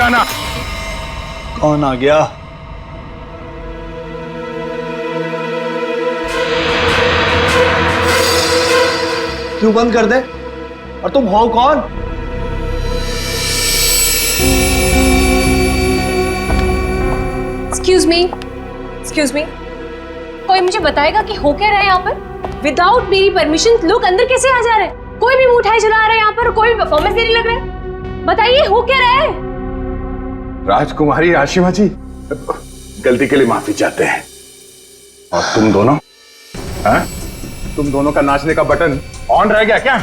जाना। कौन आ गया? क्यों बंद कर दे? और तुम हो कौन? एक्सक्यूज मी, कोई मुझे बताएगा कि हो क्या रहा है यहाँ पर? विदाउट मेरी परमिशन लोग अंदर कैसे आ जा रहे हैं? कोई भी मिठाई चला रहा है यहाँ पर, कोई भी परफॉर्मेंस देने लग रहा है। बताइए हो क्या रहा है? राजकुमारी आशिमा जी, गलती के लिए माफी चाहते हैं। और तुम दोनों, तुम दोनों का नाचने का बटन ऑन रह गया क्या?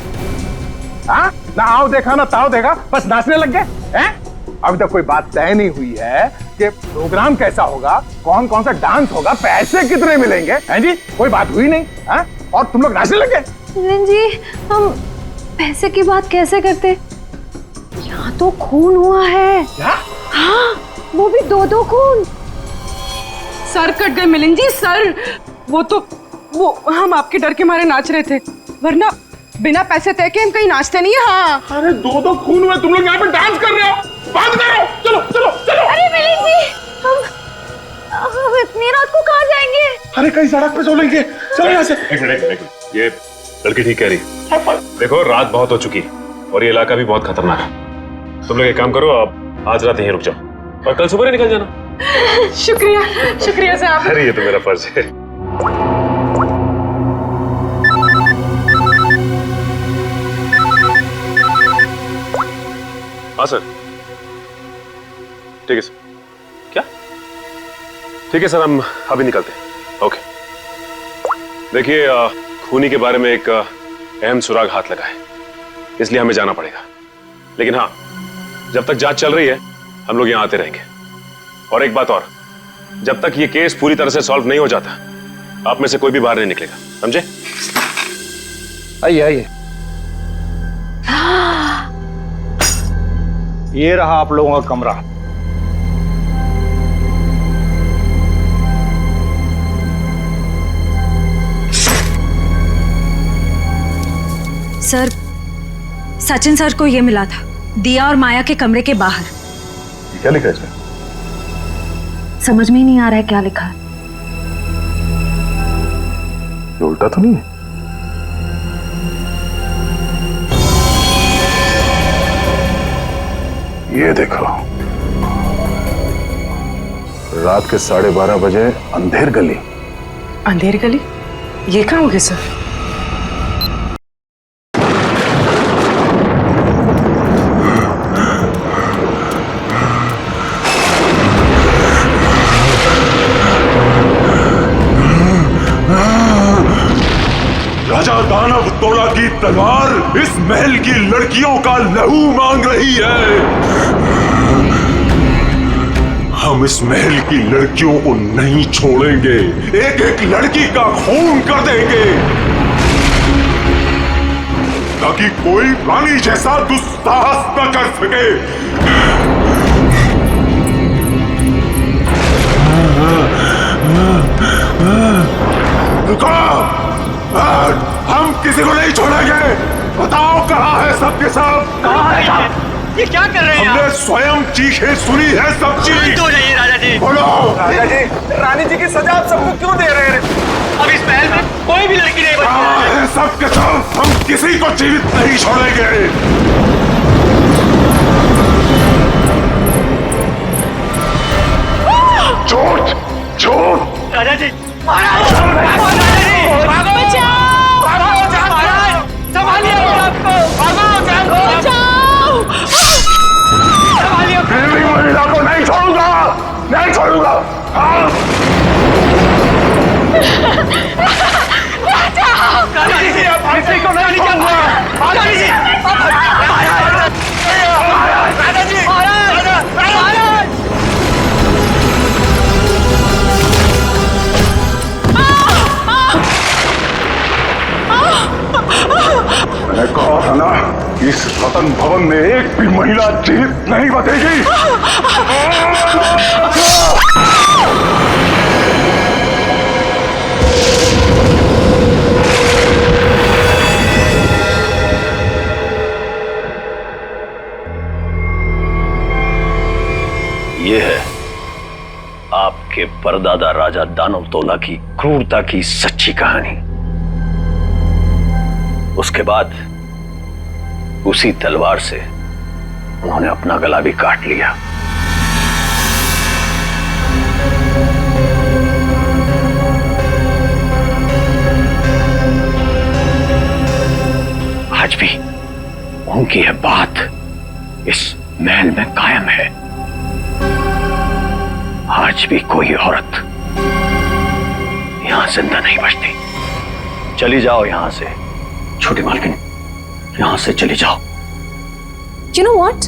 ना आओ देखा ना ताओ देखा, बस नाचने लग गए हैं? अभी तक कोई बात तय नहीं हुई है कि प्रोग्राम कैसा होगा, कौन कौन सा डांस होगा, पैसे कितने मिलेंगे, हैं जी? कोई बात हुई नहीं है? और तुम लोग नाचने लग गए। मिलन जी, हम पैसे की बात कैसे करते? यहाँ तो खून हुआ है। क्या? हाँ, वो भी दो खून। सर कट गए मिलन जी, सर। वो हम आपके डर के मारे नाच रहे थे, वरना बिना पैसे तय के हम कहीं नाचते नहीं है। हाँ, अरे दो खून हुए, तुम लोग यहाँ पे डांस कर रहे हो? बात करो, चलो चलो चलो। अरे मिलन जी, हम इतनी रात को कहाँ जाएंगे? अरे कहीं सड़क पे सोलेंगे, चलो यहाँ से। एक मिनट, ये लड़की ठीक कह रही। देखो रात बहुत हो चुकी और ये इलाका भी बहुत खतरनाक है। तुम लोग एक काम करो, आप आज रात यहीं रुक जाओ और कल सुबह निकल जाना। शुक्रिया साहब। अरे ये तो मेरा फर्ज है। हाँ सर, ठीक है सर। क्या? ठीक है सर, हम अभी निकलते हैं। ओके। देखिए, खूनी के बारे में एक अहम सुराग हाथ लगा है, इसलिए हमें जाना पड़ेगा। लेकिन हाँ, जब तक जांच चल रही है हम लोग यहाँ आते रहेंगे। और एक बात और, जब तक ये केस पूरी तरह से सॉल्व नहीं हो जाता आप में से कोई भी बाहर नहीं निकलेगा, समझे? आइए आइए। ये रहा आप लोगों का कमरा। सर, सचिन सर को ये मिला था, दिया और माया के कमरे के बाहर। क्या लिखा है इसमें? समझ में ही नहीं आ रहा है क्या लिखा है। ये उल्टा तो नहीं है? ये देखो, रात के 12:30 बजे अंधेर गली। अंधेर गली? ये कहाँ होगी सर? राजा दानव तोड़ा की तलवार इस महल की लड़कियों का लहू मांग रही है। हम इस महल की लड़कियों को नहीं छोड़ेंगे, एक एक लड़की का खून कर देंगे, ताकि कोई रानी जैसा दुस्साहस न कर सके। रुको, हम किसी को नहीं छोड़ेंगे। बताओ कहाँ है सबके सब? कहाँ है सब? ये क्या कर रहे हैं? हमने स्वयं चीखें सुनी है सब चीज। तो जाइए राजा जी। बोलो। राजा जी, रानी जी की सजा आप सबको क्यों दे रहे हैं? अब इस महल में कोई भी लड़की नहीं बची है। सबके सब, हम किसी को जीवित नहीं छोड़ेंगे। झूठ झूठ। राजा जी, महाराज, राजा जी, भागो, भागो, महाराज, संभालिए अपने आप को, भागो, संभालिए। फिर भी महिला को नहीं छोड़ूंगा, नहीं छोड़ूंगा। राजा जी, आप किसी को नहीं छोड़ूंगा। राजा जी, राजा जी, महाराज। मैंने कहा था ना, इस रतन भवन में एक भी महिला जीवित नहीं बचेगी। ये है आपके परदादा राजा दानवतोला की क्रूरता की सच्ची कहानी। उसके बाद उसी तलवार से उन्होंने अपना गला भी काट लिया। आज भी उनकी यह बात इस महल में कायम है। आज भी कोई औरत यहां जिंदा नहीं बचती। चली जाओ यहां से छोटी मालकिन, यहां से चली जाओ। You know what?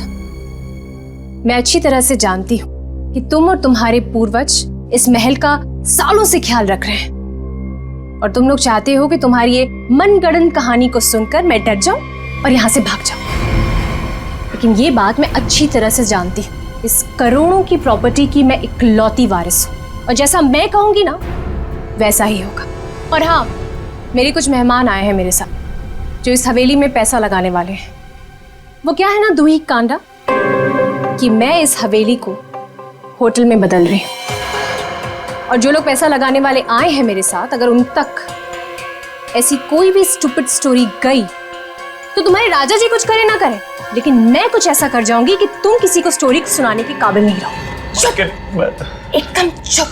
मैं अच्छी तरह से जानती हूँ कि तुम और तुम्हारे पूर्वज इस महल का सालों से ख्याल रख रहे हैं और तुम लोग चाहते हो कि तुम्हारी ये मनगढ़ंत कहानी को सुनकर मैं डर जाऊं और यहां से भाग जाऊं। लेकिन ये बात मैं अच्छी तरह से जानती हूँ, इस करोड़ों की प्रॉपर्टी की मैं इकलौती वारिस हूँ और जैसा मैं कहूंगी ना वैसा ही होगा। और हाँ, मेरे कुछ मेहमान आए हैं मेरे साथ जो इस हवेली में पैसा लगाने वाले हैं। वो क्या है ना दूही कांडा कि मैं इस हवेली को होटल में बदल रही हूँ और जो लोग पैसा लगाने वाले आए हैं मेरे साथ, अगर उन तक ऐसी कोई भी स्टूपिड स्टोरी गई तो तुम्हारे राजा जी कुछ करे ना करे, लेकिन मैं कुछ ऐसा कर जाऊंगी कि तुम किसी को स्टोरी सुनाने के काबिल नहीं रहो। चुप, एकदम चुप।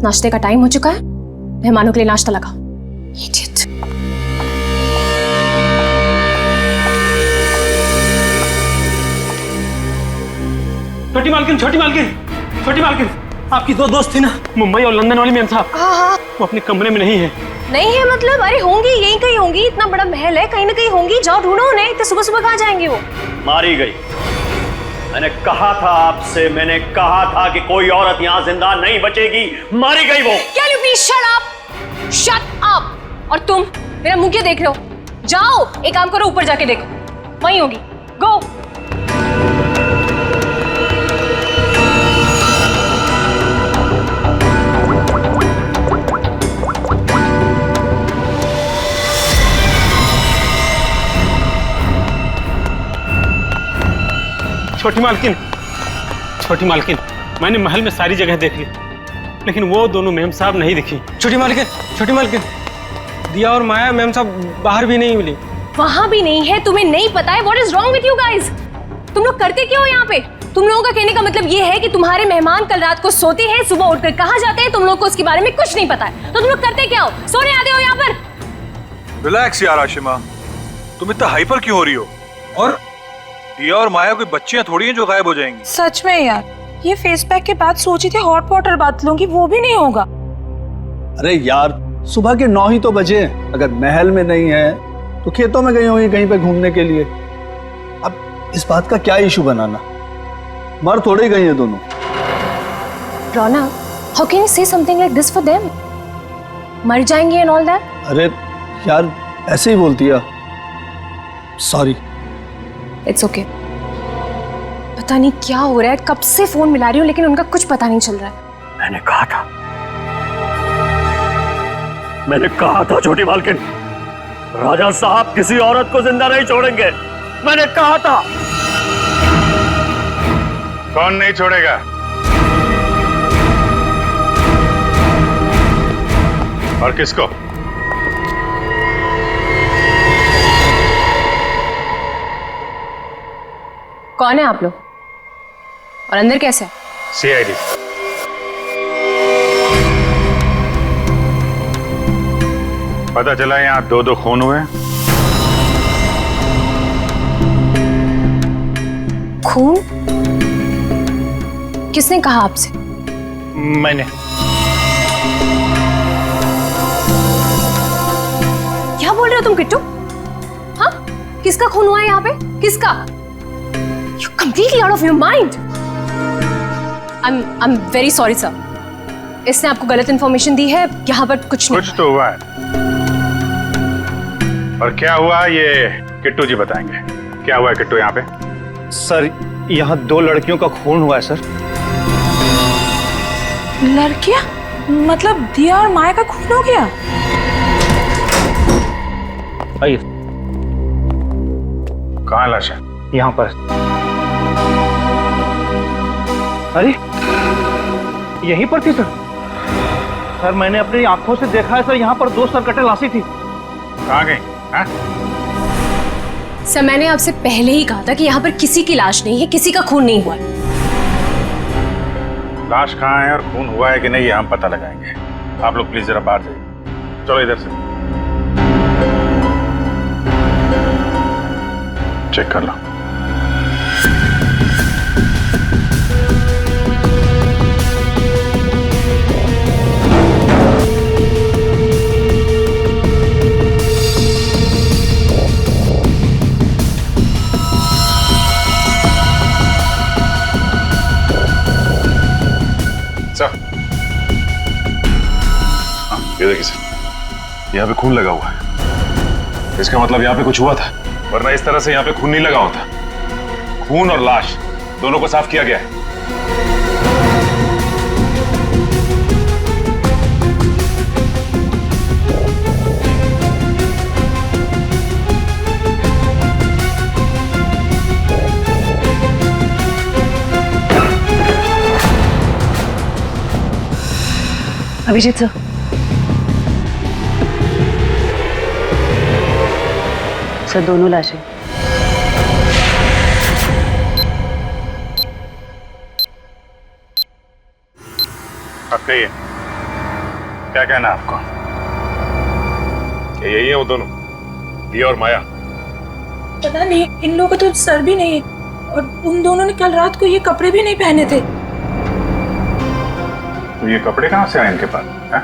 नाश्ते का टाइम हो चुका है, मेहमानों के लिए नाश्ता लगाओ। Idiot। छोटी मालकिन, छोटी मालकिन, छोटी मालकिन, आपकी दो दोस्त थी ना, मुंबई और लंदन वाली मैम साहब। हाँ, वो अपने कमरे में नहीं है। नहीं है मतलब? अरे होंगी, यहीं कहीं होंगी, इतना बड़ा महल है, कहीं ना कहीं होंगी। जाओ ढूंढो उन्हें। इतने सुबह सुबह कहाँ जाएंगे वो? मारी गई। मैंने कहा था आपसे, मैंने कहा था कि कोई औरत यहाँ जिंदा नहीं बचेगी। मारी गई वो। Can you please shut up? Shut up। और तुम मेरा मुंह क्यों देख रहे हो? जाओ, एक काम करो, ऊपर जाके देखो, वहीं होगी। गो। छोटी मालकिन, छोटी मालकिन, मैंने महल में सारी जगह देख ली, लेकिन वो दोनों मैम साहब नहीं दिखी। छोटी मालकिन, दिया और माया मैम साहब बाहर भी नहीं मिली। वहां भी नहीं है? तुम्हें नहीं पता है? What is wrong with you guys? तुम लोग करते क्या हो यहाँ पे? तुम लोगों का कहने का मतलब ये है कि तुम्हारे मेहमान कल रात को सोते हैं, सुबह उठकर कहाँ जाते हैं, तुम लोग को उसके बारे में कुछ नहीं पता है। तो तुम लोग करते क्या हो? सोने आते हो यहाँ पर? रिलैक्स यार आशिमा, तुम इतना हाइपर क्यों हो रही हो? और दिया और माया कोई बच्चियां थोड़ी हैं जो गायब हो जाएंगी। सच में यार, ये फेस पैक के बाद सोची थी हॉट वाटर बात लूंगी, वो भी नहीं होगा। अरे यार, सुबह के 9 ही तो बजे हैं। अगर महल में नहीं है तो खेतों में गई होंगी कहीं पे घूमने के लिए। अब इस बात का क्या इशू बनाना? मर थोड़े गई हैं दोनों। रोना, how can you say something like this for them? मर जाएंगे and all that? अरे यार, ऐसे ही बोलती है। सॉरी। It's okay। पता नहीं क्या हो रहा है, कब से फोन मिला रही हूँ लेकिन उनका कुछ पता नहीं चल रहा है। मैंने कहा था छोटी मालकिन, राजा साहब किसी औरत को जिंदा नहीं छोड़ेंगे। मैंने कहा था। कौन नहीं छोड़ेगा? और किसको? कौन है आप लोग और अंदर कैसे है? सीआईडी। पता चला यहाँ 2 खून हुए। खून? किसने कहा आपसे? मैंने। क्या बोल रहे हो तुम किट्टू? हाँ, किसका खून हुआ है यहाँ पे? किसका? You're completely out of your mind. I'm very sorry sir। इसने आपको गलत इंफॉर्मेशन दी है। यहाँ पर कुछ नहीं। कुछ तो हुआ है। और क्या हुआ ये किट्टू जी बताएंगे। क्या हुआ है किट्टू यहाँ पे? सर, यहाँ 2 लड़कियों का खून हुआ है सर। लड़कियां? मतलब दिया और माया का खून हो गया? आइए। कहाँ लाश है? यहाँ पर। अरे यहीं पर थी सर। सर मैंने अपनी आंखों से देखा है सर, यहाँ पर 2 सरकटे लाशें थी। कहाँ गई? हाँ? सर मैंने आपसे पहले ही कहा था कि यहाँ पर किसी की लाश नहीं है, किसी का खून नहीं हुआ है। लाश कहाँ है और खून हुआ है कि नहीं ये हम पता लगाएंगे। आप लोग प्लीज जरा बाहर जाइए। चलो इधर से चेक कर लो। ये देखिए सर, यहाँ पे खून लगा हुआ है। इसका मतलब यहाँ पे कुछ हुआ था, वरना इस तरह से यहाँ पे खून नहीं लगा होता। खून और लाश दोनों को साफ किया गया है। अभिजीत सर, सर दोनों लाशें। अब कहिए, क्या कहना है आपको? क्या यही है वो दोनों, दिया और माया? पता नहीं, इन लोगों का तो सर भी नहीं है और उन दोनों ने कल रात को ये कपड़े भी नहीं पहने थे। तो ये कपड़े कहाँ से आए इनके पास है?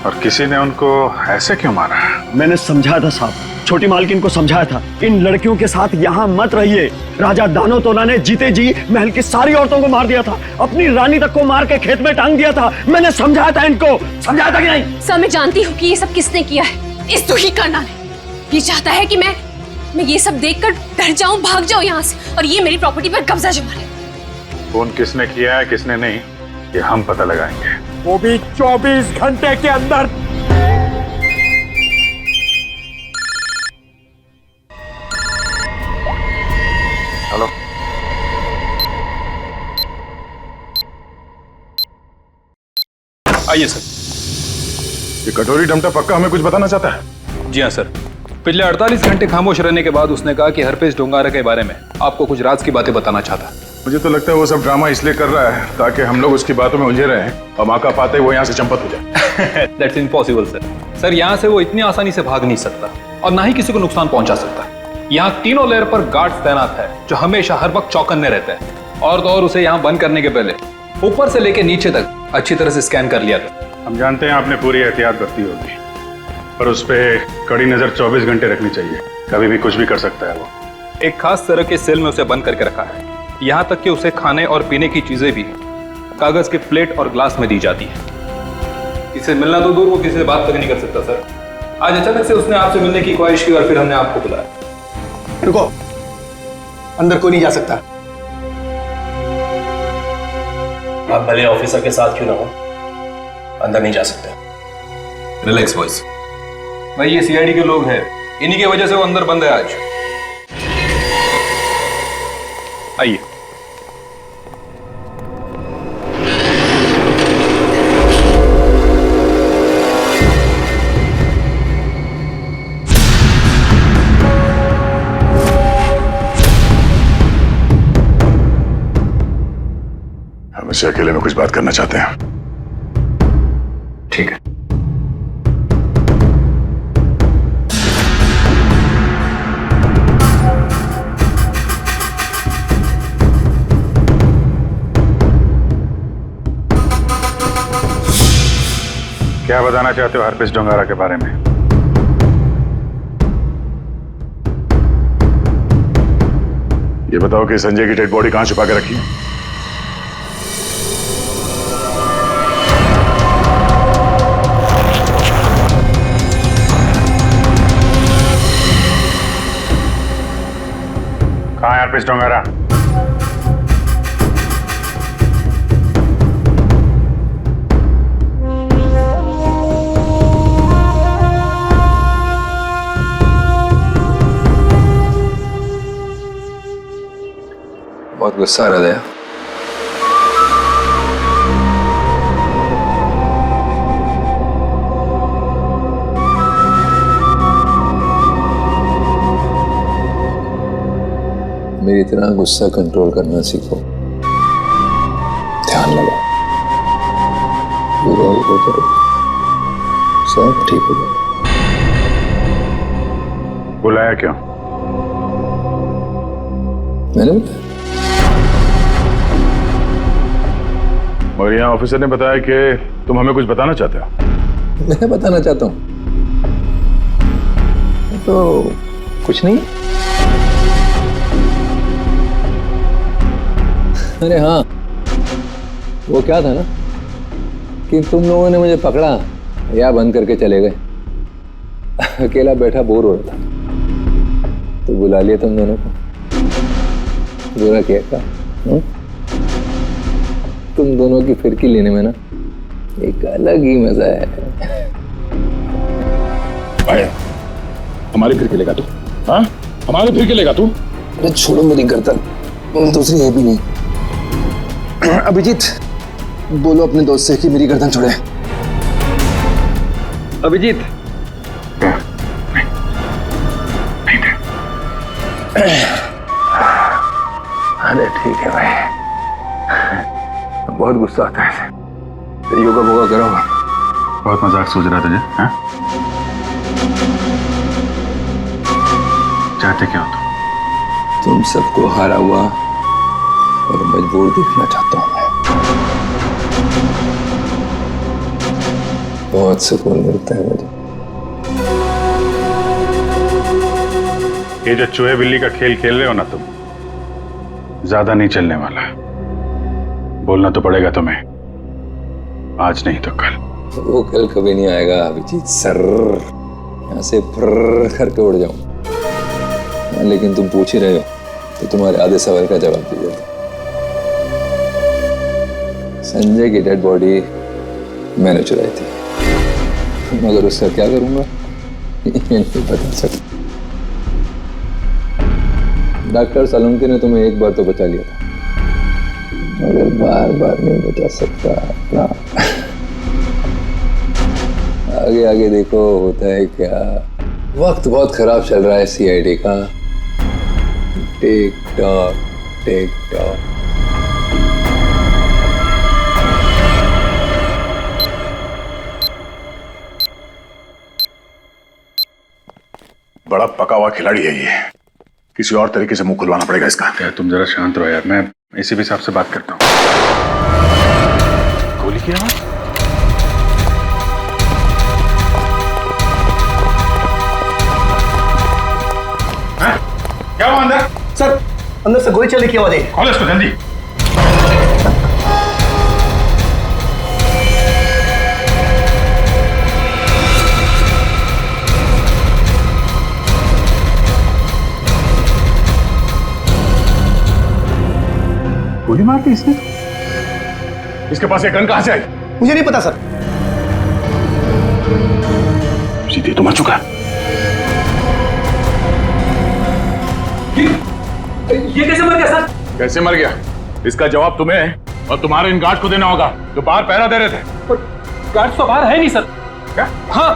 और किसी ने उनको ऐसे क्यों मारा? मैंने समझाया था साहब, छोटी मालकिन को समझाया था, इन लड़कियों के साथ यहाँ मत रहिए। राजा दानोतोला ने जीते जी महल की सारी औरतों को मार दिया था, अपनी रानी तक को मार के खेत में टांग दिया था। मैंने समझाया था इनको, समझाया था कि नहीं? सर मैं जानती हूँ कि ये सब किसने किया है। इस दुखी करना ने ये चाहता है कि मैं ये सब देखकर डर जाऊं, भाग जाऊं यहाँ से और ये मेरी प्रॉपर्टी पर कब्जा जमा ले। फोन किसने किया है किसने नहीं, ये हम पता लगाएंगे, वो भी 24 घंटे के अंदर। हेलो, आइए सर। ये कटोरी डमटा पक्का हमें कुछ बताना चाहता है? जी हाँ सर, पिछले 48 घंटे खामोश रहने के बाद उसने कहा कि हरपेश डोंगारा के बारे में आपको कुछ राज की बातें बताना चाहता है। मुझे तो लगता है वो सब ड्रामा इसलिए कर रहा है ताकि हम लोग उसकी बातों में उलझे रहें और मौका पाते वो यहाँ से चंपत हो जाए। That's impossible sir. सर यहाँ से वो इतनी आसानी से भाग नहीं सकता और ना ही किसी को नुकसान पहुंचा सकता। यहाँ तीनों लेयर पर गार्ड्स तैनात है जो हमेशा हर वक्त चौकन्ने रहते हैं। और तो और उसे यहाँ बंद करने के पहले ऊपर से लेके नीचे तक अच्छी तरह से स्कैन कर लिया था। हम जानते हैं आपने पूरी एहतियात बरती होगी, पर उस पर कड़ी नजर 24 घंटे रखनी चाहिए, कभी भी कुछ भी कर सकता है वो। एक खास तरह के सेल में उसे बंद करके रखा है, यहाँ तक कि उसे खाने और पीने की चीजें भी कागज के प्लेट और ग्लास में दी जाती है। किसी से मिलना तो दूर, वो किसी से बात तक नहीं कर सकता सर। आज अचानक से उसने आपसे मिलने की ख्वाहिश की और फिर हमने आपको बुलाया। रुको, अंदर कोई नहीं जा सकता। आप भले ऑफिसर के साथ क्यों ना हो, अंदर नहीं जा सकते। रिलैक्स बॉयज, भाई ये सीआईडी के लोग हैं, इन्हीं की वजह से वो अंदर बंद है आज। आइए। हम इससे अकेले में कुछ बात करना चाहते हैं। ठीक है। क्या बताना चाहते हो हरपेश डोंगारा के बारे में? ये बताओ कि संजय की डेड बॉडी कहां छुपा के रखी है? कहां है हरपेश डोंगारा? बहुत गुस्सा आ रहा है। मेरी तरह गुस्सा कंट्रोल करना सीखो, ध्यान लगाओ, पूरा वो करो, सब ठीक हो जाएगा। बुलाया क्यों? मैंने बताया। और यहाँ ऑफिसर ने बताया कि तुम हमें कुछ बताना चाहते हो। मैं बताना चाहता हूँ तो कुछ नहीं। अरे हाँ, वो क्या था ना कि तुम लोगों ने मुझे पकड़ा या बंद करके चले गए। अकेला बैठा बोर हो रहा था तो बुला लिया तुम दोनों को। बुरा किया क्या? तुम दोनों की फिरकी लेने में ना एक अलग ही मजा है। भाई, हमारी फिरकी लेगा तू? हाँ, हमारी फिरकी लेगा तू? अरे छोड़ो मेरी गर्दन, दूसरी है भी नहीं। अभिजीत, बोलो अपने दोस्त से कि मेरी गर्दन छोड़े। अभिजीत, अरे ठीक है भाई, बहुत गुस्सा आता है। तो योगा वोगा करो। बहुत मजाक सूझ रहा तुझे? हाँ? चाहते क्या हो तुम सबको हारा हुआ और मजबूर देखना चाहता हूं मैं। बहुत सुकून मिलता है मुझे। ये जो चूहे बिल्ली का खेल खेल रहे हो ना तुम, ज्यादा नहीं चलने वाला। बोलना तो पड़ेगा तुम्हें, आज नहीं तो कल। वो कल कभी नहीं आएगा अभिजीत सर, यहाँ से फर्र करके उड़ जाऊं। लेकिन तुम पूछ ही रहे हो तो तुम्हारे आधे सवाल का जवाब दे देता। संजय की डेड बॉडी मैंने चुराई थी, मगर उसका क्या करूंगा ये नहीं बता सकता। डॉक्टर सालुंके ने तुम्हें एक बार तो बचा लिया था, मगर बार बार नहीं बचा सकता ना। आगे आगे देखो होता है क्या। वक्त बहुत खराब चल रहा है सीआईडी का। Tick tock tick tock. बड़ा पका हुआ खिलाड़ी है ये, किसी और तरीके से मुंह खुलवाना पड़ेगा इसका। क्या तुम जरा शांत रहो यार, मैं एसीपी साहब से बात करता हूँ। गोली की आवाज? क्या हुआ अंदर? सर, अंदर से गोली चलने की आवाज है। खोलो इसको जल्दी। गोली मार दी इसने? इसके पास ये गन कहां से आई? मुझे नहीं पता सर। सीधे तो मर चुका है। ये कैसे मर गया सर? कैसे मर गया इसका जवाब तुम्हें और तुम्हारे इन गार्ड को देना होगा जो बाहर पहरा दे रहे थे। पर गार्ड तो बाहर है नहीं सर। क्या? हाँ,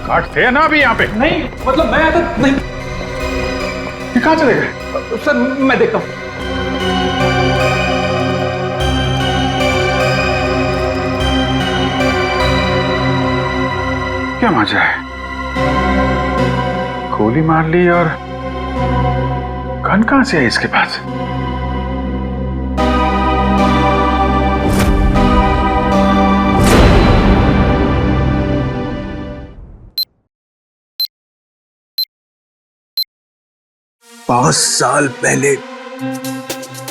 गार्ड थे ना अभी यहाँ पे? नहीं मतलब मैं तो नहीं। ये कहां चले गए? सर मैं देखता हूँ। क्या मजा है, गोली मार ली और गन कहां से है इसके पास? पांच साल पहले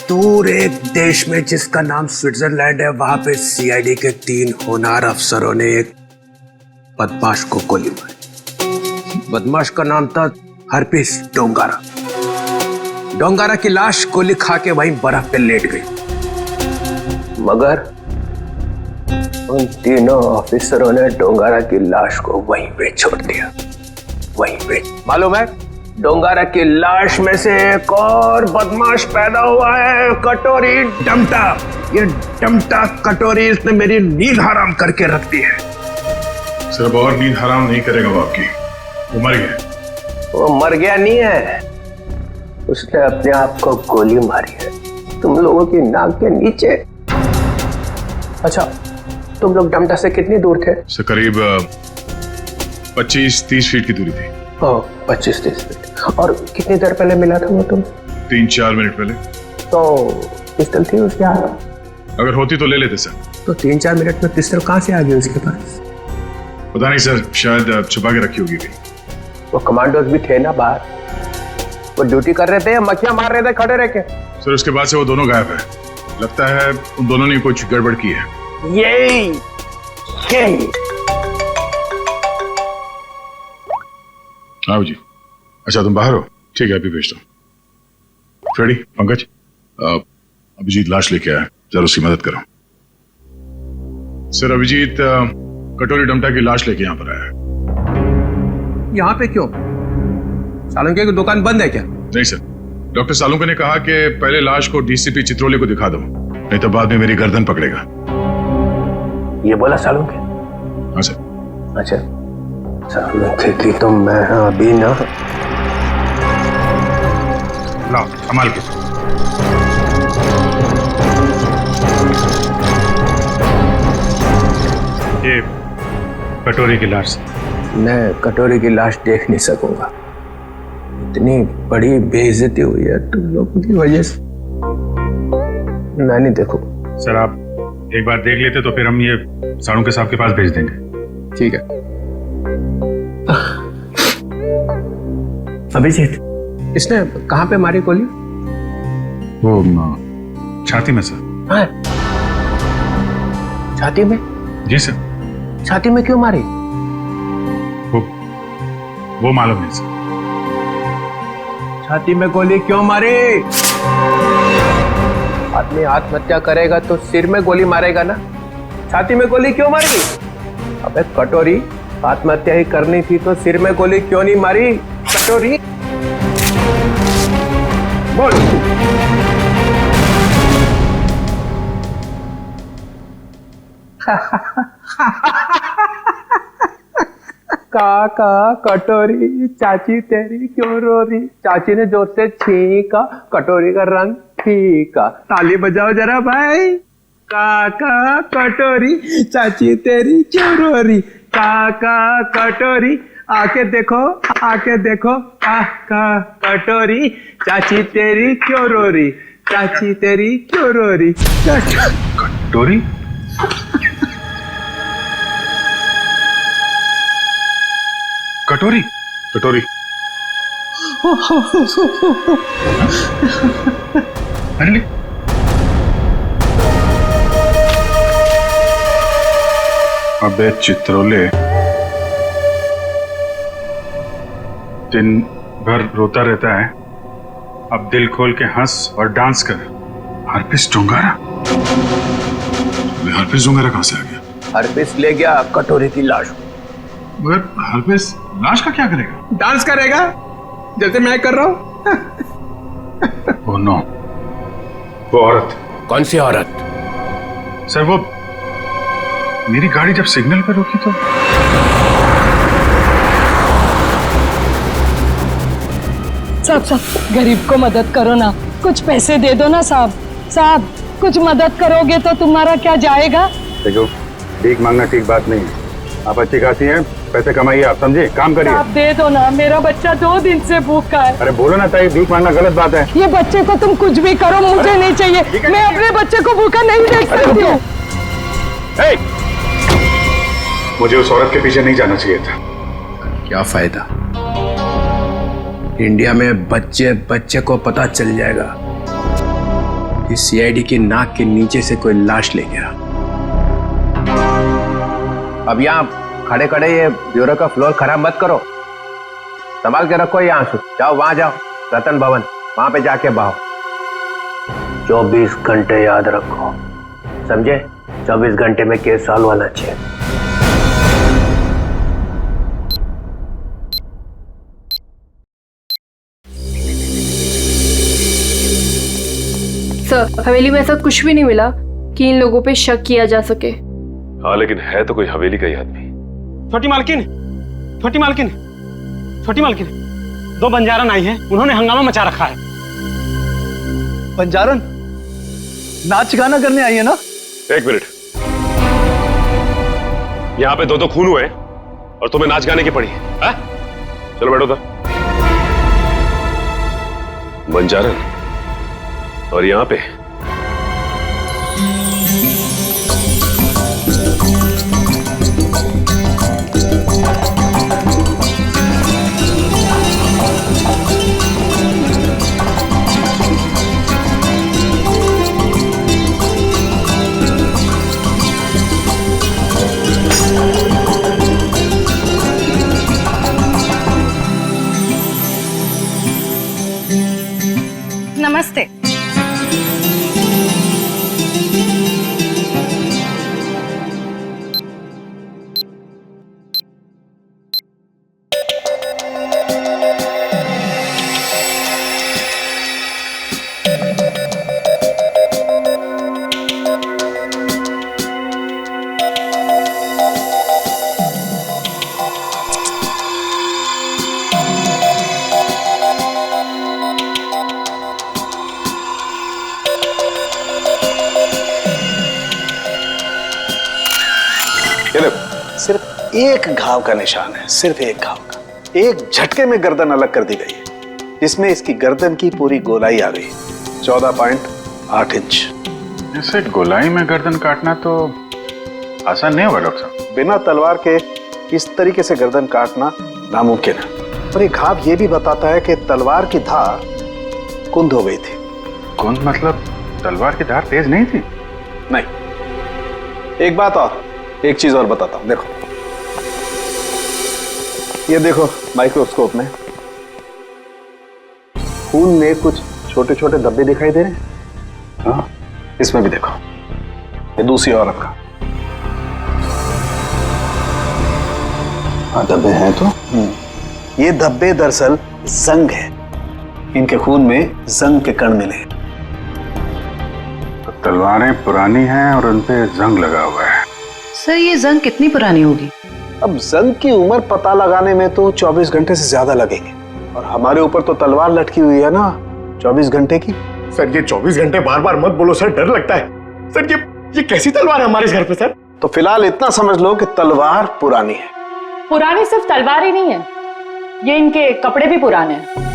दूर एक देश में जिसका नाम स्विट्जरलैंड है, वहां पे सीआईडी के 3 होनहार अफसरों ने एक बदमाश को गोली मारी। बदमाश का नाम था हरपिस डोंगारा। डोंगारा की लाश गोली खा के वहीं बर्फ पे लेट गई, मगर उन तीनों ऑफिसरों ने डोंगारा की लाश को वहीं पे छोड़ दिया। वहीं पे मालूम है डोंगारा की लाश में से एक और बदमाश पैदा हुआ है, कटोरी डमटा। ये डमटा कटोरी इसने मेरी नींद हराम करके रख दी है। सिर्फ और नींद हराम नहीं करेगा वो आपकी, वो मर गया। वो मर गया नहीं है, उसने अपने आप को गोली मारी है तुम लोगों की नाक के नीचे। अच्छा, तुम लोग डमटा से कितनी दूर थे? से करीब 25-30 फीट की दूरी थी। 25-30 फीट। और कितनी देर पहले मिला था वो तुम? 3-4 मिनट पहले। तो पिस्टल थी उसके हाथ? अगर होती तो ले लेते सर। तो 3-4 मिनट में पिस्टल कहाँ से आ गई उसके पास? पता नहीं सर, शायद छुपा के रखी होगी कहीं। वो कमांडोज भी थे ना बाहर, वो ड्यूटी कर रहे थे या मक्खियां मार रहे थे खड़े रह के? सर उसके बाद से वो दोनों गायब है। लगता है उन दोनों ने कुछ गड़बड़ की है। यही आओ जी। अच्छा तुम बाहर हो? ठीक है, अभी भेजता हूँ। फ्रेडी, पंकज, अभिजीत लाश लेके आया, जरा उसकी मदद करो। सर अभिजीत कटोरी डमटा की लाश लेके यहाँ पर आया है। यहाँ पे क्यों? सालुंके की दुकान बंद है क्या? नहीं सर, डॉक्टर सालुंके ने कहा कि पहले लाश को डीसीपी चित्रोले को दिखा दो, नहीं तो बाद में मेरी गर्दन पकड़ेगा। ये बोला सालुंके? हाँ सर। अच्छा, सालुंके की तो मैं अभी ना। लाओ संभाल के। ये कटोरी की लाश। मैं कटोरी की लाश देख नहीं सकूंगा, इतनी बड़ी बेइज्जती हुई है तुम लोगों की वजह से। मैं नहीं देखूं। सर आप एक बार देख लेते तो फिर हम ये सालुंके साहब के पास भेज देंगे। ठीक है। अभिजीत, इसने कहाँ पे मारी गोली? वो छाती में सर। हाँ? छाती में? जी सर। छाती में क्यों मारी? वो मालूम नहीं सर। छाती में गोली क्यों मारी? आदमी आत्महत्या करेगा तो सिर में गोली मारेगा ना, छाती में गोली क्यों मारी? अबे कटोरी, आत्महत्या ही करनी थी तो सिर में गोली क्यों नहीं मारी? कटोरी बोल। काका कटोरी, चाची तेरी क्यों रो रही? चाची ने जोर से छींका, कटोरी का रंग फीका। ताली बजाओ जरा भाई। काका कटोरी, चाची तेरी क्यों रो रही? काका कटोरी, आके देखो, आके देखो। काका कटोरी, चाची तेरी क्यों रो रही? चाची तेरी क्यों रो रही? कटोरी? कटोरी? कटोरी? अरे अबे चित्रोले, दिन भर रोता रहता है, अब दिल खोल के हंस और डांस कर। हरपिस डोंगारा? हरपिस डोंगारा कहां से आ गया? हरपिस ले गया कटोरी की लाश। मगर हरपिस लाश का क्या करेगा? डांस करेगा जैसे मैं कर रहा हूं। ओह नो, वो औरत। कौन सी औरत? सर वो मेरी गाड़ी जब सिग्नल पर रुकी तो साहब, गरीब को मदद करो ना, कुछ पैसे दे दो ना साहब। साहब, कुछ मदद करोगे तो तुम्हारा क्या जाएगा? देखो, भीख मांगना ठीक बात नहीं है। आप अच्छी खाती हैं, पैसे कमाइए, आप समझे, काम करिए। आप दे दो ना, मेरा बच्चा 2 दिन से भूखा है। अरे बोलो ना ताई, भीख मांगना गलत बात है। ये बच्चे को तुम कुछ भी करो, मुझे नहीं चाहिए। मैं अपने बच्चे को भूखा नहीं देख सकती हूँ। मुझे उस औरत के पीछे नहीं जाना चाहिए था। क्या फायदा? इंडिया में बच्चे बच्चे को पता चल जाएगा कि सीआईडी की नाक के नीचे से कोई लाश ले गया। अब यहाँ खड़े खड़े ये ब्यूरो का फ्लोर खराब मत करो, संभाल के रखो यहाँ से। जाओ वहां जाओ, रतन भवन, वहां पे जाके बहाओ। 24 घंटे याद रखो, समझे? 24 घंटे में केस सॉल्व होना चाहिए। सर हवेली में ऐसा कुछ भी नहीं मिला कि इन लोगों पे शक किया जा सके। हाँ लेकिन है तो कोई हवेली का ही आदमी। छोटी मालकिन, छोटी मालकिन, छोटी मालकिन, 2 बंजारन आई हैं, उन्होंने हंगामा मचा रखा है। बंजारन नाच गाना करने आई है ना? एक मिनट, यहाँ पे 2 खून हुए हैं और तुम्हें नाच गाने की पड़ी है? चलो बैठो था। बंजारन और यहाँ पे नमस्ते। सिर्फ एक घाव का निशान है, सिर्फ एक घाव का। एक झटके में गर्दन अलग कर दी गई है, जिसमें इसकी गर्दन की पूरी गोलाई आ गई, 14.8 इंच। ऐसे गोलाई में गर्दन काटना तो आसान नहीं होगा डॉक्टर साहब। बिना तलवार के इस तरीके से गर्दन काटना नामुमकिन है। और ये घाव ये भी बताता है कि तलवार की धार कुंद हो गई थी। कुंद मतलब तलवार की धार तेज नहीं थी? नहीं। एक बात और, एक चीज और बताता हूं, देखो ये देखो माइक्रोस्कोप में खून में कुछ छोटे छोटे धब्बे दिखाई दे रहे हैं। हाँ, इसमें भी देखो, ये दूसरी औरत का। हाँ धब्बे हैं तो। ये धब्बे दरअसल जंग है, इनके खून में जंग के कण मिले हैं। तो तलवारें पुरानी हैं और उन पे जंग लगा हुआ है। सर ये जंग कितनी पुरानी होगी? अब जंग की उम्र पता लगाने में तो 24 घंटे से ज्यादा लगेंगे, और हमारे ऊपर तो तलवार लटकी हुई है ना 24 घंटे की। सर ये 24 घंटे बार बार मत बोलो सर, डर लगता है। सर ये कैसी तलवार है हमारे घर पे सर? तो फिलहाल इतना समझ लो कि तलवार पुरानी है। पुरानी सिर्फ तलवार ही नहीं है, ये इनके कपड़े भी पुराने हैं।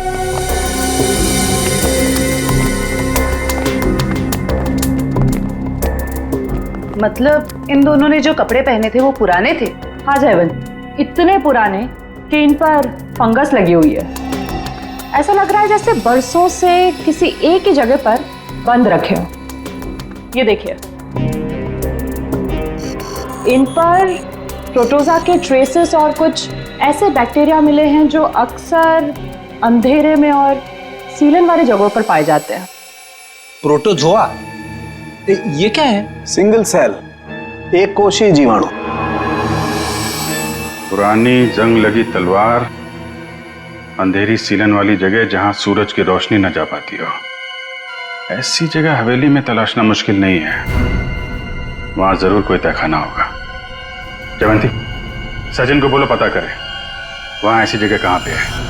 मतलब इन दोनों ने जो कपड़े पहने थे वो पुराने थे? हाँ जयवंत, इतने पुराने कि इन पर फंगस लगी हुई है। ऐसा लग रहा है जैसे बरसों से किसी एक ही जगह पर बंद रखे हो। ये देखिए, इन पर प्रोटोजा के ट्रेसेस और कुछ ऐसे बैक्टीरिया मिले हैं जो अक्सर अंधेरे में और सीलन वाली जगहों पर पाए जाते हैं। प्रोटोजोआ? ये क्या है? सिंगल सेल, एक कोशीय जीवाणु। पुरानी जंग लगी तलवार, अंधेरी सीलन वाली जगह जहां सूरज की रोशनी न जा पाती हो, ऐसी जगह हवेली में तलाशना मुश्किल नहीं है। वहां जरूर कोई तहखाना होगा। जयवंती, सचिन को बोलो पता करे वहां ऐसी जगह कहां पे है।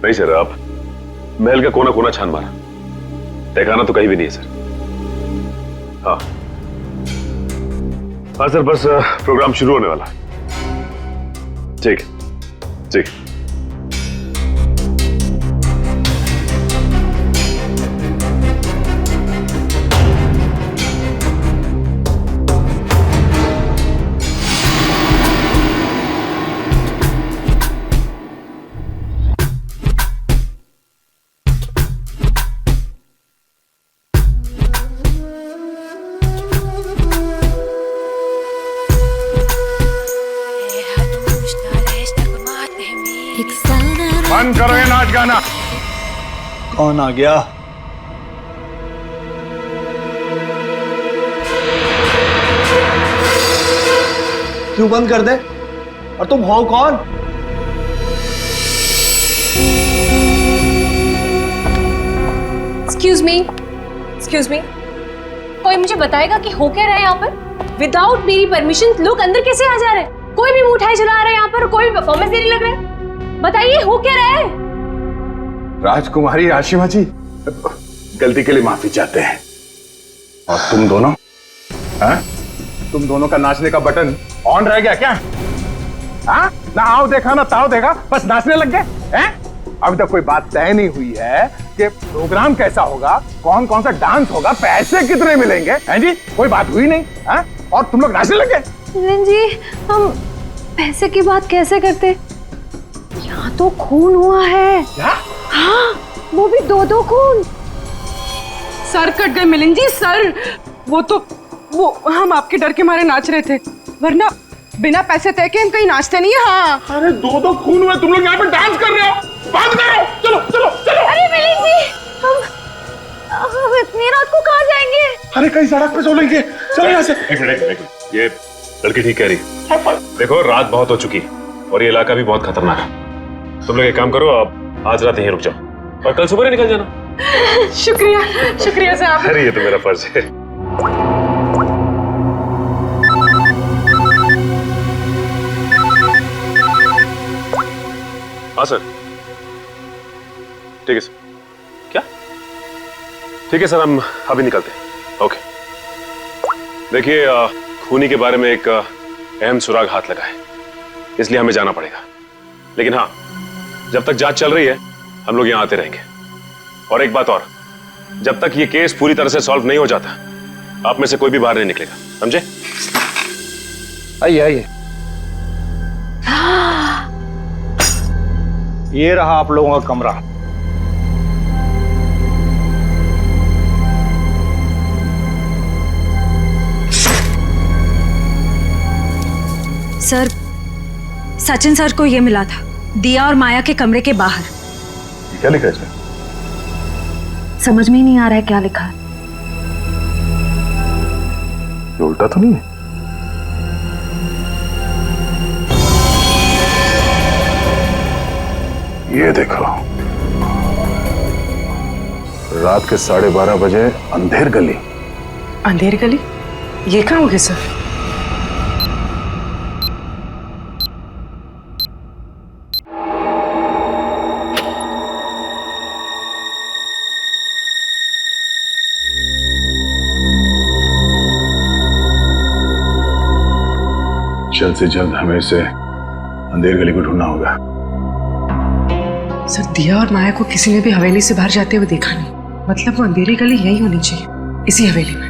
नहीं सर, आप महल का कोना कोना छान मारा, तहखाना तो कहीं भी नहीं है सर। हाँ हाँ सर, बस प्रोग्राम शुरू होने वाला। ठीक ठीक। बंद करो ये नाच गाना। कौन आ गया? क्यों बंद कर दे? और तुम हो कौन? एक्सक्यूज मी, कोई मुझे बताएगा कि हो क्या रहा है यहाँ पर? विदाउट मेरी परमिशन लोग अंदर कैसे आ जा रहे हैं? कोई भी मिठाई जला रहा है यहाँ पर, कोई भी परफॉर्मेंस देने लग रहा है। बताइए हो क्या रहा है? राजकुमारी आशिमा जी, गलती के लिए माफी चाहते हैं। और तुम दोनों, हाँ? तुम दोनों का नाचने का बटन ऑन रह गया क्या? हाँ? ना आओ देखा ना ताओ देखा, बस नाचने लग गए हैं? अभी तक कोई बात तय नहीं हुई है कि प्रोग्राम कैसा होगा, कौन कौन सा डांस होगा, पैसे कितने मिलेंगे, हैं जी? कोई बात हुई नहीं, हाँ? और तुम लोग नाचने लग गए। मिलन जी, हम पैसे की बात कैसे करते? यहाँ तो खून हुआ है। क्या? हाँ, वो भी 2-2 खून। सर कट गए मिलन जी, सर। वो हम आपके डर के मारे नाच रहे थे, वरना बिना पैसे तय के हम कहीं नाचते नहीं है। हाँ। अरे 2-2 खून हुए, तुम लोग यहाँ पे डांस कर रहे हो? बात करो, चलो चलो चलो। अरे मिलन जी, हम इतनी रात को कहाँ जाएंगे? अरे कहीं सड़क पे सो लेंगे, चलो यहाँ से। एक मिनट, ये लड़की ठीक कह रही है। देखो रात बहुत हो चुकी है और ये इलाका भी बहुत खतरनाक है। तुम लोग एक काम करो, आप आज रात यहीं रुक जाओ और कल सुबह ही निकल जाना। शुक्रिया साहब। अरे ये तो मेरा फर्ज है। हाँ सर, ठीक है सर। क्या? ठीक है सर, हम अभी निकलते हैं। ओके। देखिए, खूनी के बारे में एक अहम सुराग हाथ लगा है, इसलिए हमें जाना पड़ेगा। लेकिन हाँ, जब तक जांच चल रही है हम लोग यहां आते रहेंगे। और एक बात और, जब तक ये केस पूरी तरह से सॉल्व नहीं हो जाता आप में से कोई भी बाहर नहीं निकलेगा, समझे? आइए आइए। ये रहा आप लोगों का कमरा। सर, सचिन सर को ये मिला था दिया और माया के कमरे के बाहर। क्या लिखा है इसमें? समझ में ही नहीं आ रहा है क्या लिखा है। ये उल्टा तो नहीं है? ये देखो, रात के 12:30 बजे अंधेर गली। अंधेर गली? ये कहाँ होगी सर? जल्द से जल्द हमें इसे अंधेर गली को ढूंढना होगा। सर, दिया और माया को किसी ने भी हवेली से बाहर जाते हुए देखा नहीं, मतलब वो अंधेरी गली यही होनी चाहिए, इसी हवेली में।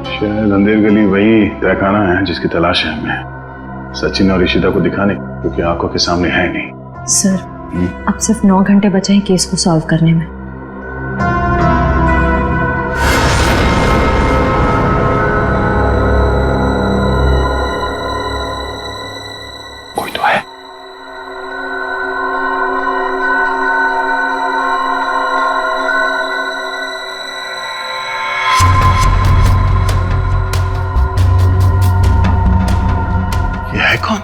शायद अंधेर गली वही तहखाना है जिसकी तलाश है हमें, सचिन और ईशिता को दिखाने, क्योंकि आंखों के सामने है नहीं। सर, अब सिर्फ 9 घंटे बचे हैं केस को सॉल्व करने में। कोई तो है। ये है कौन?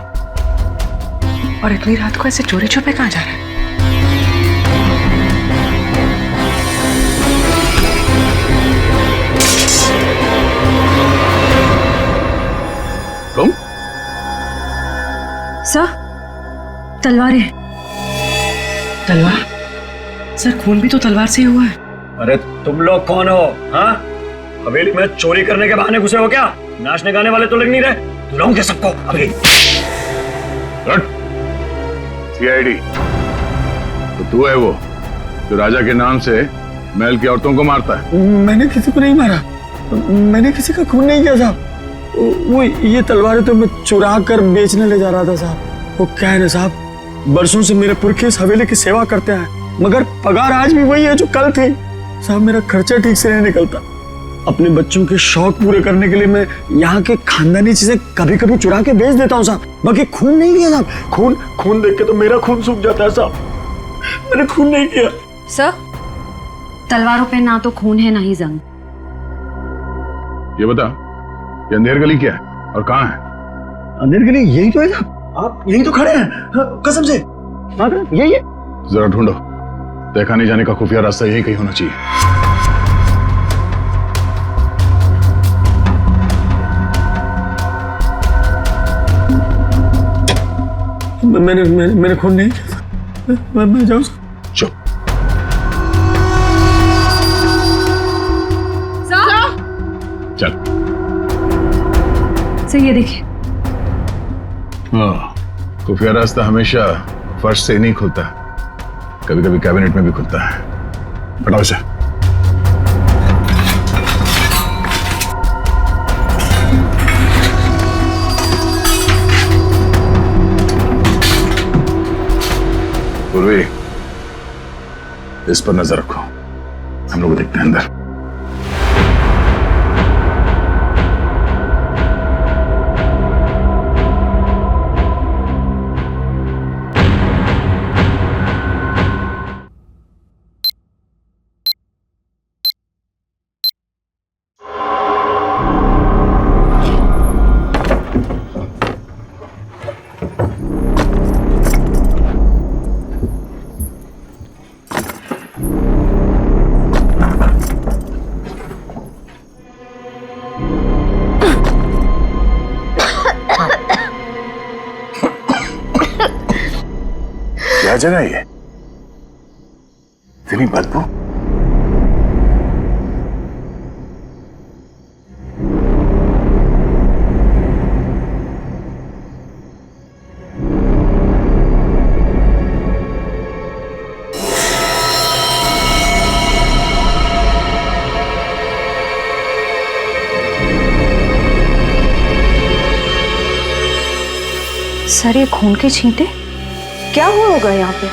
और इतनी रात को ऐसे चोरी छुपे कहाँ जा रहा है? तुम? सर, तलवारें। तलवार? सर, खून भी तो तलवार से ही हुआ है। अरे तुम लोग कौन हो? हाँ, हवेली में चोरी करने के बहाने घुसे हो क्या? नाचने गाने वाले तो लग नहीं रहे। बुलाऊंगे सबको अभी। सीआईडी तो तू है वो जो राजा के नाम से महल की औरतों को मारता है? मैंने किसी को नहीं मारा, मैंने किसी का खून नहीं किया साहब। वो ये तलवारें तो मैं चुरा कर बेचने ले जा रहा था साहब। वो क्या है ना साहब, बरसों से मेरे पुरखे इस हवेली की सेवा करते हैं, मगर पगार आज भी वही है जो कल थी साहब। मेरा खर्चा ठीक से नहीं निकलता। अपने बच्चों के शौक पूरे करने के लिए मैं यहाँ के खानदानी चीजें कभी कभी चुरा के बेच देता हूँ साहब, बाकी खून नहीं किया साहब। खून देख के तो मेरा खून सूख जाता है साहब। मैंने खून नहीं किया। सर, तलवारों पे ना तो खून है ना ही जंग। ये बता, ये अंधेर गली क्या है और कहाँ है? अंधेर गली यही तो है साहब, आप यही तो खड़े हैं। हाँ, कसम से यही है। जरा ढूंढो। देखा नहीं जाने का खुफिया रास्ता यही कहीं होना चाहिए। मैंने खून नहीं किया था। मैं जाऊँ? चुप। चल। सर ये देखिए। हाँ, खुफिया रास्ता हमेशा फर्श से नहीं खुलता, कभी कभी कैबिनेट में भी खुलता है। हटाओ इसे। पूर्वी, इस पर नजर रखो, हम लोग देखते हैं अंदर। क्या जगह है ये? इतनी बदबू। सर ये खून के छींटे क्या हुआ होगा यहाँ पे?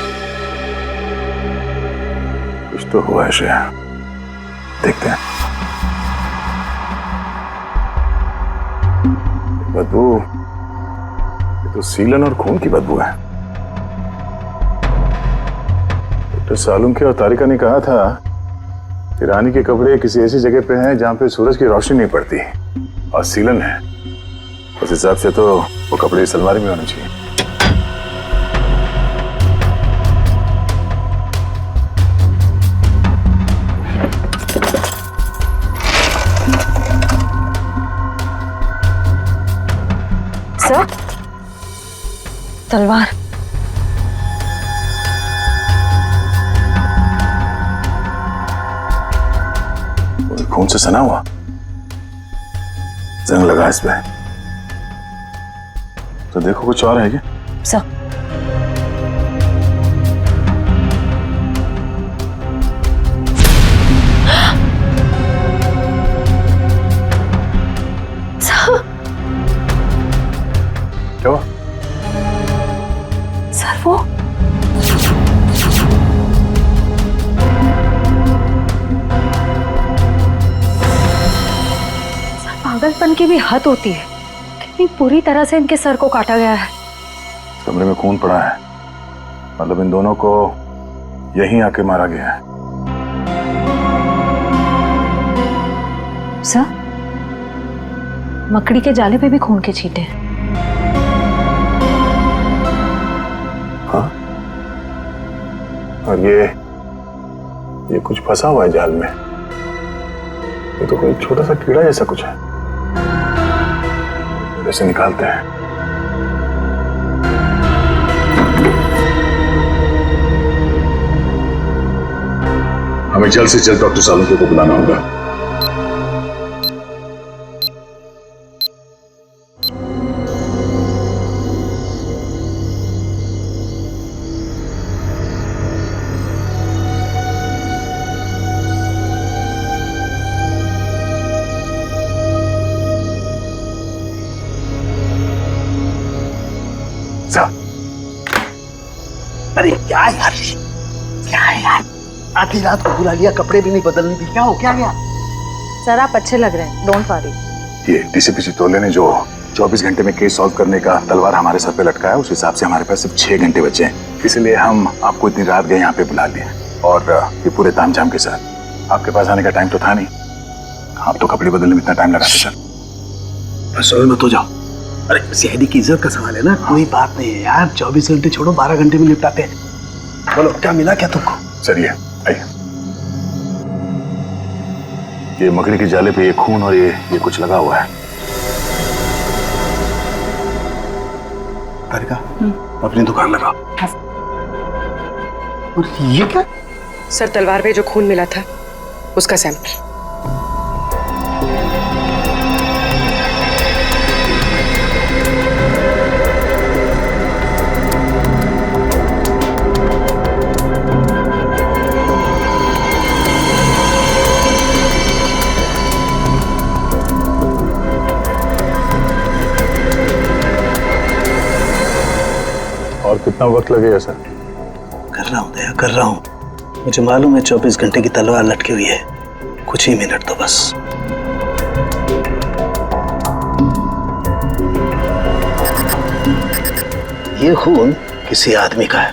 कुछ तो हुआ है श्रेया, देखते हैं। बदबू, ये तो सीलन और खून की बदबू है। डॉक्टर सालुंखे और तारिका ने कहा था कि रानी के कपड़े किसी ऐसी जगह पे हैं जहां पे सूरज की रोशनी नहीं पड़ती और सीलन है। उस हिसाब से तो वो कपड़े इस अलमारी में होने चाहिए। सर, तलवार। खून से सना हुआ, जंग लगा इस पे। तो देखो कुछ और है क्या? सर, क्या हुआ? सर वो सर, पागलपन की भी हद होती है। कितनी पूरी तरह से इनके सर को काटा गया है। कमरे में खून पड़ा है, मतलब इन दोनों को यहीं आके मारा गया है। सर, मकड़ी के जाले पे भी खून के छींटे हैं। हाँ? और ये कुछ फंसा हुआ है जाल में। ये तो कोई छोटा सा कीड़ा जैसा कुछ है। इसे निकालते हैं। हमें जल्द से जल्द डॉक्टर सालुंखे को बुलाना होगा। अरे क्या यार, क्या है यार, आधी रात को बुला लिया, कपड़े भी नहीं बदलने दी। क्या हो, क्या गया? सर आप अच्छे लग रहे हैं, डोंट वरी। ये डीसीपी चितौले ने जो 24 घंटे में केस सॉल्व करने का तलवार हमारे सर पे लटकाया, उस हिसाब से हमारे पास सिर्फ 6 घंटे बचे हैं। इसलिए हम आपको इतनी रात गए यहाँ पे बुला लिए, और ये पूरे तामझाम के साथ। आपके पास आने का टाइम तो था नहीं, आप तो कपड़े बदलने में इतना टाइम लगाते सर। रसोई मत हो जाओ। अरे सीआईडी की इज्जत का सवाल है ना। कोई बात नहीं है यार, 24 घंटे छोड़ो, 12 घंटे में निपटाते हैं। बोलो क्या मिला क्या तुमको? चलिए आइए। ये मकड़ी के जाले पे ये खून और ये कुछ लगा हुआ है। तारिका, अपनी दुकान लगा। और ये क्या? सर, तलवार पे जो खून मिला था उसका सैंपल। और कितना वक्त लगेगा सर? कर रहा हूँ दया, कर रहा हूँ। मुझे मालूम है 24 घंटे की तलवार लटकी हुई है, कुछ ही मिनट तो बस। ये खून किसी आदमी का है।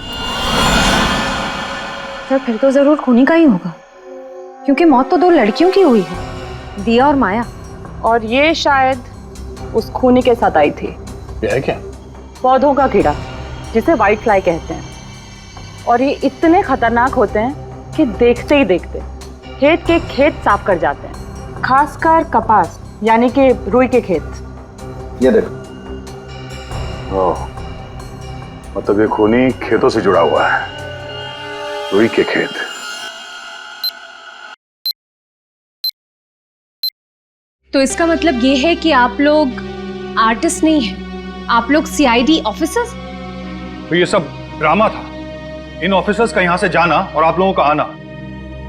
सर फिर तो जरूर खूनी का ही होगा, क्योंकि मौत तो 2 लड़कियों की हुई है, दिया और माया। और ये शायद उस खूनी के साथ आई थी। ये है क्या? पौधों का कीड़ा, जिसे व्हाइट फ्लाई कहते हैं। और ये इतने खतरनाक होते हैं कि देखते ही देखते खेत के खेत साफ कर जाते हैं, खासकर कपास यानी कि रुई के खेत। ये देखो। ओह, मतलब ये खूनी खेतों से जुड़ा हुआ है, रुई के खेत। तो इसका मतलब ये है कि आप लोग आर्टिस्ट नहीं हैं, आप लोग सीआईडी ऑफिसर्स? तो ये सब ड्रामा था, इन ऑफिसर्स का यहाँ से जाना और आप लोगों का आना।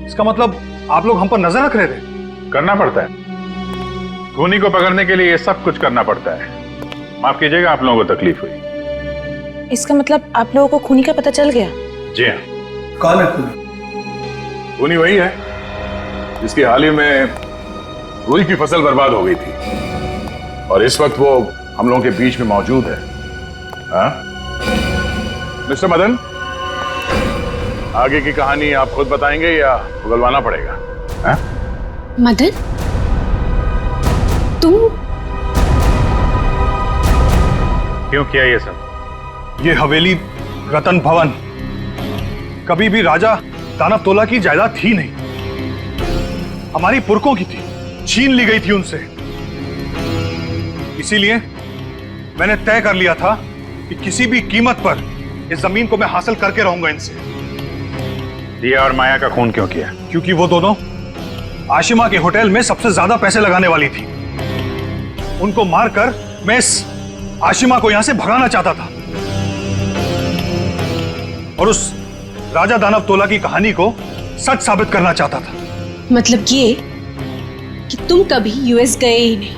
इसका मतलब आप लोग हम पर नजर रख रहे थे। करना पड़ता है, खूनी को पकड़ने के लिए ये सब कुछ करना पड़ता है। माफ कीजिएगा, आप लोगों को तकलीफ हुई। इसका मतलब आप लोगों को खूनी का पता चल गया? जी हाँ। कौन है खूनी? खूनी वही है जिसकी हाल ही में रुई की फसल बर्बाद हो गई थी, और इस वक्त वो हम लोगों के बीच में मौजूद है। हाँ? मिस्टर मदन, आगे की कहानी आप खुद बताएंगे या उगलवाना पड़ेगा? हाँ? मदन, तुम क्यों किया ये सब? ये हवेली रतन भवन कभी भी राजा दानव तोला की जायदाद थी नहीं, हमारी पुरखों की थी, छीन ली गई थी उनसे। इसीलिए मैंने तय कर लिया था कि किसी भी कीमत पर इस जमीन को मैं हासिल करके रहूंगा इनसे। दिया और माया का खून क्यों किया? क्योंकि वो दोनों आशिमा के होटल में सबसे ज्यादा पैसे लगाने वाली थी। उनको मारकर मैं इस आशिमा को यहां से भगाना चाहता था और उस राजा दानव तोला की कहानी को सच साबित करना चाहता था। मतलब ये कि तुम कभी यूएस गए ही नहीं,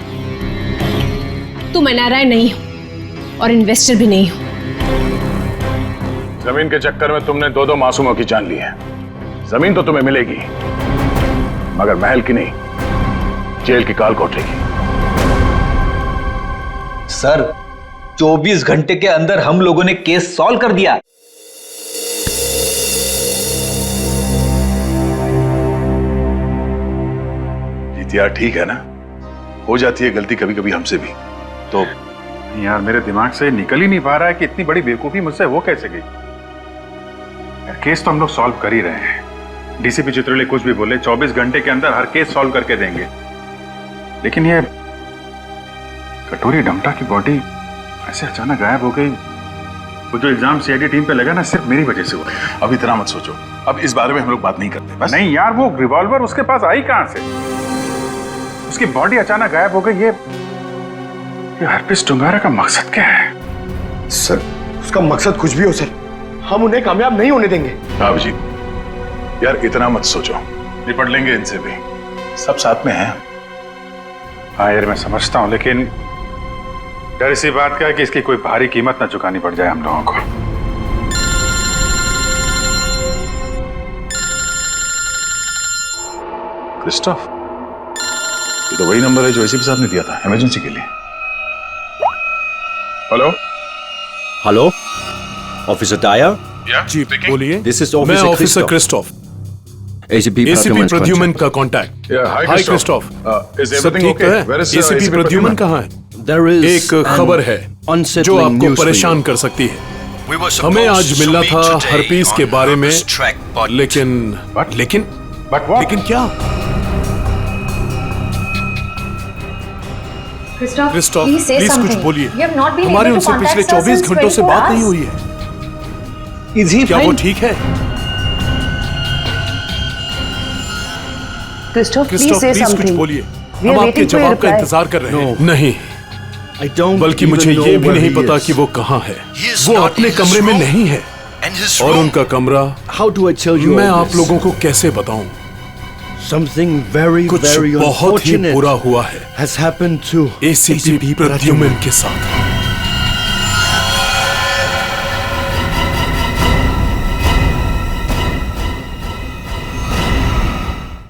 तुम एनआरआई नहीं हो और इन्वेस्टर भी नहीं हो। जमीन के चक्कर में तुमने 2 मासूमों की जान ली है। जमीन तो तुम्हें मिलेगी, मगर महल की नहीं, जेल की काल कोठरी। सर 24 घंटे के अंदर हम लोगों ने केस सॉल्व कर दिया। यार ठीक है ना, हो जाती है गलती कभी कभी हमसे भी। तो यार मेरे दिमाग से निकल ही नहीं पा रहा है कि इतनी बड़ी बेवकूफी मुझसे वो कैसे गई। केस तो हम लोग सॉल्व कर ही रहे हैं। डीसीपी चित्रोले कुछ भी बोले, 24 घंटे के अंदर हर केस सॉल्व करके देंगे। लेकिन ये कटोरी डमटा की बॉडी ऐसे अचानक गायब हो गई। वो जो इल्जाम सीआईडी टीम पे लगा ना, सिर्फ मेरी वजह से हुआ। अब इतना मत सोचो, अब इस बारे में हम लोग बात नहीं करते बस। नहीं यार, वो रिवॉल्वर उसके पास आई कहां से? उसकी बॉडी अचानक गायब हो गई। ये हरपिस डुंगारा का मकसद क्या है? सर, उसका मकसद कुछ भी हो सर, हम उन्हें कामयाब नहीं होने देंगे। अभिजीत यार इतना मत सोचो, निपट लेंगे इनसे भी, सब साथ में हैं। हाँ यार मैं समझता हूं, लेकिन डर इसी बात का है कि इसकी कोई भारी कीमत ना चुकानी पड़ जाए हम लोगों को। क्रिस्टोफ, ये तो वही नंबर है जो एसीपी साहब ने दिया था इमरजेंसी के लिए। Hello hello, officer Dyer. जी बोलिए। दिस इज मैं ऑफिसर क्रिस्टोफ, एसीपी प्रद्युमन का कांटेक्ट। हाय क्रिस्टोफ, सब ठीक है? एसीपी प्रद्युमन कहाँ है? एक खबर है जो आपको परेशान कर सकती है। हमें आज मिलना था हरपीस के बारे में, लेकिन क्या? क्रिस्टोफ, प्लीज कुछ बोलिए। हमारी उनसे पिछले 24 घंटों से बात नहीं हुई है। क्या वो ठीक है? क्रिस्टोफ, प्लीज कुछ बोलिए। हम आपके जवाब का इंतजार कर रहे हैं। नहीं, बल्कि मुझे ये भी नहीं पता कि वो कहाँ है। वो अपने कमरे में नहीं है और उनका कमरा मैं आप लोगों को कैसे बताऊं? कुछ बहुत ही बुरा हुआ है ACP प्रद्युम्न के साथ।